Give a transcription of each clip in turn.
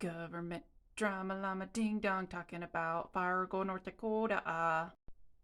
Government drama llama ding dong talking about Fargo, North Dakota.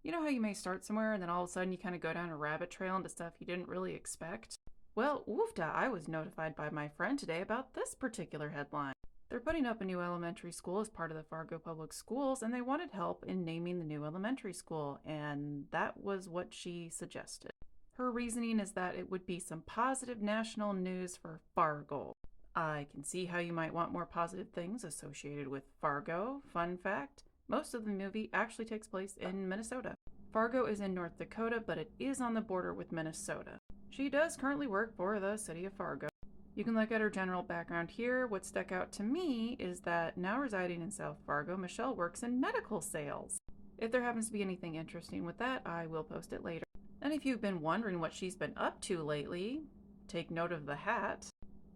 You know how you may start somewhere and then all of a sudden you kind of go down a rabbit trail into stuff you didn't really expect? Well, woofda, I was notified by my friend today about this particular headline. They're putting up a new elementary school as part of the Fargo Public Schools, and they wanted help in naming the new elementary school, and that was what she suggested. Her reasoning is that it would be some positive national news for Fargo. I can see how you might want more positive things associated with Fargo. Fun fact, most of the movie actually takes place in Minnesota. Fargo is in North Dakota, but it is on the border with Minnesota. She does currently work for the city of Fargo. You can look at her general background here. What stuck out to me is that now residing in South Fargo, Michelle works in medical sales. If there happens to be anything interesting with that, I will post it later. And if you've been wondering what she's been up to lately, take note of the hat.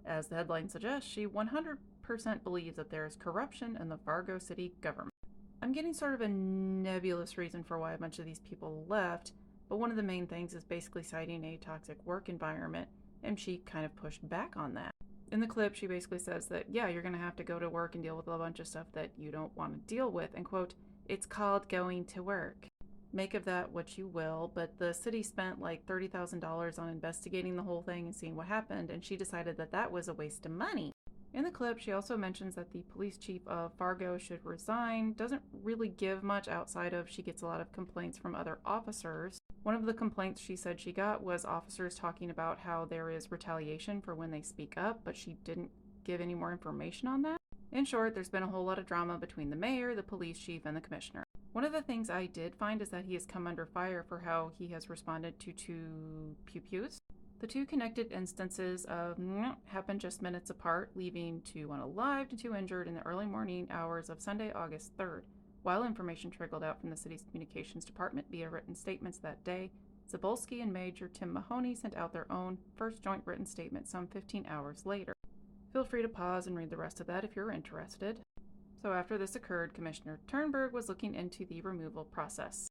As the headline suggests, she 100% believes that there is corruption in the Fargo city government. I'm getting sort of a nebulous reason for why a bunch of these people left, but one of the main things is basically citing a toxic work environment, and she kind of pushed back on that. In the clip, she basically says that, yeah, you're going to have to go to work and deal with a bunch of stuff that you don't want to deal with, and quote, it's called going to work. Make of that what you will, but the city spent like $30,000 on investigating the whole thing and seeing what happened, and she decided that that was a waste of money. In the clip, she also mentions that the police chief of Fargo should resign. Doesn't really give much outside of she gets a lot of complaints from other officers. One of the complaints she said she got was officers talking about how there is retaliation for when they speak up, but she didn't give any more information on that. In short, there's been a whole lot of drama between the mayor, the police chief, and the commissioner. One of the things I did find is that he has come under fire for how he has responded to two pew-pews. The two connected instances of happened just minutes apart, leaving 2 unalived and 2 injured in the early morning hours of Sunday, August 3rd. While information trickled out from the city's communications department via written statements that day, Zabolski and Major Tim Mahoney sent out their own first joint written statement some 15 hours later. Feel free to pause and read the rest of that if you're interested. So after this occurred, Commissioner Turnberg was looking into the removal process.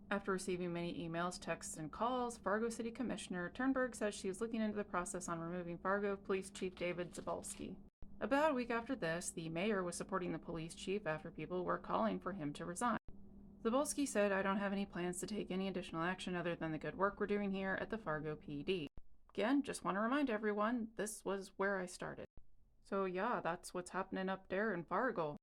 After receiving many emails, texts, and calls, Fargo City Commissioner Turnberg says she was looking into the process on removing Fargo Police Chief David Zabolski. About a week after this, the mayor was supporting the police chief after people were calling for him to resign. Zabolski said, I don't have any plans to take any additional action other than the good work we're doing here at the Fargo PD. Again, just want to remind everyone, this was where I started. So yeah, that's what's happening up there in Fargo.